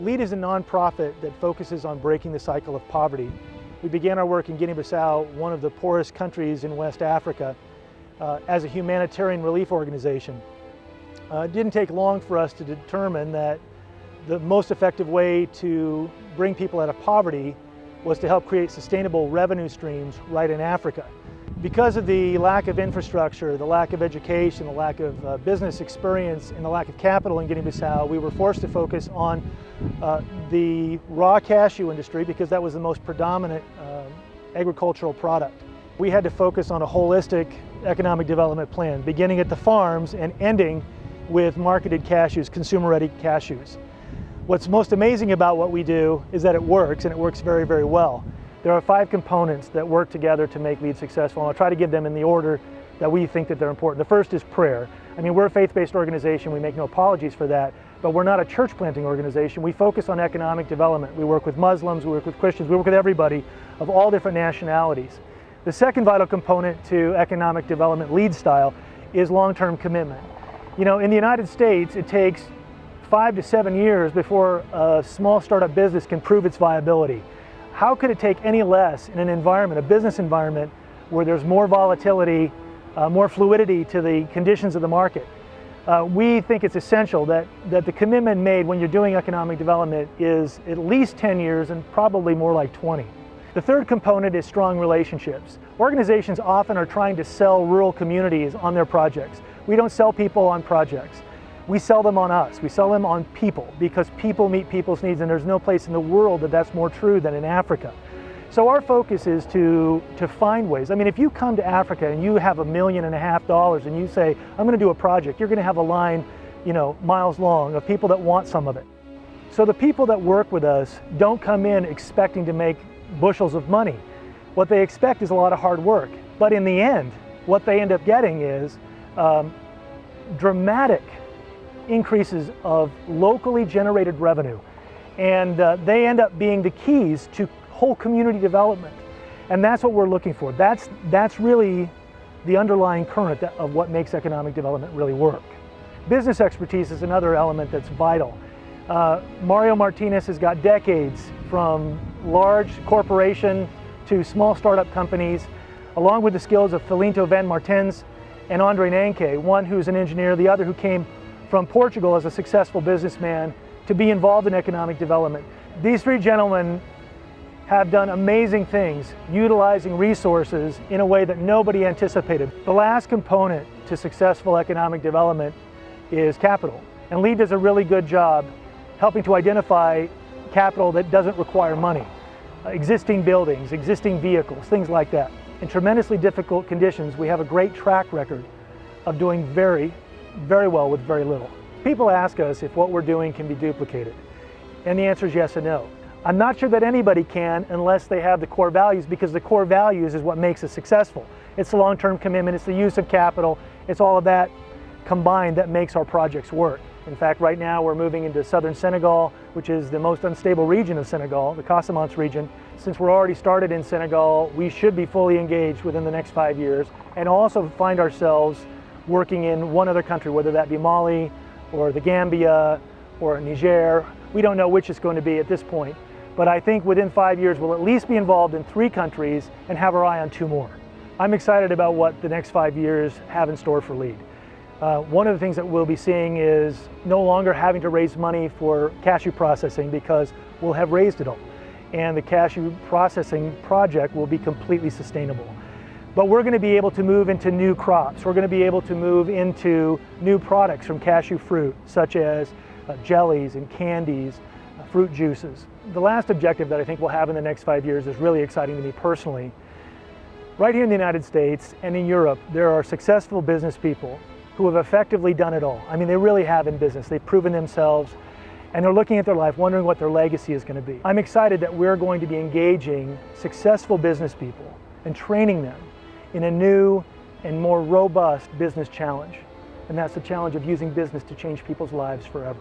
LEAD is a nonprofit that focuses on breaking the cycle of poverty. We began our work in Guinea-Bissau, one of the poorest countries in West Africa, as a humanitarian relief organization. It didn't take long for us to determine that the most effective way to bring people out of poverty was to help create sustainable revenue streams right in Africa. Because of the lack of infrastructure, the lack of education, the lack of business experience, and the lack of capital in Guinea-Bissau, we were forced to focus on the raw cashew industry because that was the most predominant agricultural product. We had to focus on a holistic economic development plan, beginning at the farms and ending with marketed cashews, consumer-ready cashews. What's most amazing about what we do is that it works, and it works very, very well. There are 5 components that work together to make LEAD successful, and I'll try to give them in the order that we think that they're important. The first is prayer. I mean, we're a faith-based organization, we make no apologies for that, but we're not a church planting organization. We focus on economic development. We work with Muslims, we work with Christians, we work with everybody of all different nationalities. The second vital component to economic development, LEAD style, is long-term commitment. You know, in the United States, it takes 5 to 7 years before a small startup business can prove its viability. How could it take any less in an environment, a business environment, where there's more volatility, more fluidity to the conditions of the market? We think it's essential that the commitment made when you're doing economic development is at least 10 years and probably more like 20. The third component is strong relationships. Organizations often are trying to sell rural communities on their projects. We don't sell people on projects. We sell them on us. We sell them on people because people meet people's needs, and there's no place in the world that that's more true than in Africa. So our focus is to find ways. I mean, if you come to Africa and you have $1.5 million and you say, I'm going to do a project, you're going to have a line, you know, miles long of people that want some of it. So the people that work with us don't come in expecting to make bushels of money. What they expect is a lot of hard work. But in the end, what they end up getting is dramatic increases of locally generated revenue, and they end up being the keys to whole community development, and that's what we're looking for. That's really the underlying current of what makes economic development really work. Business expertise is another element that's vital. Mario Martinez has got decades from large corporation to small startup companies, along with the skills of Filinto Van Martens and Andre Nanke, one who's an engineer, the other who came from Portugal as a successful businessman to be involved in economic development. These 3 gentlemen have done amazing things, utilizing resources in a way that nobody anticipated. The last component to successful economic development is capital. And LEAD does a really good job helping to identify capital that doesn't require money. Existing buildings, existing vehicles, things like that. In tremendously difficult conditions, we have a great track record of doing very well with very little. People ask us if what we're doing can be duplicated, and the answer is yes and no. I'm not sure that anybody can unless they have the core values, because the core values is what makes us successful. It's the long-term commitment, it's the use of capital, it's all of that combined that makes our projects work. In fact, right now we're moving into southern Senegal, which is the most unstable region of Senegal, the Casamance region. Since we're already started in Senegal, we should be fully engaged within the next 5 years, and also find ourselves working in one other country, whether that be Mali or the Gambia or Niger. We don't know which it's going to be at this point, but I think within 5 years we'll at least be involved in 3 countries and have our eye on 2 more. I'm excited about what the next 5 years have in store for LEAD. One of the things that we'll be seeing is no longer having to raise money for cashew processing, because we'll have raised it all, and the cashew processing project will be completely sustainable. But we're going to be able to move into new crops. We're going to be able to move into new products from cashew fruit, such as jellies and candies, fruit juices. The last objective that I think we'll have in the next 5 years is really exciting to me personally. Right here in the United States and in Europe, there are successful business people who have effectively done it all. I mean, they really have in business. They've proven themselves, and they're looking at their life, wondering what their legacy is going to be. I'm excited that we're going to be engaging successful business people and training them in a new and more robust business challenge. And that's the challenge of using business to change people's lives forever.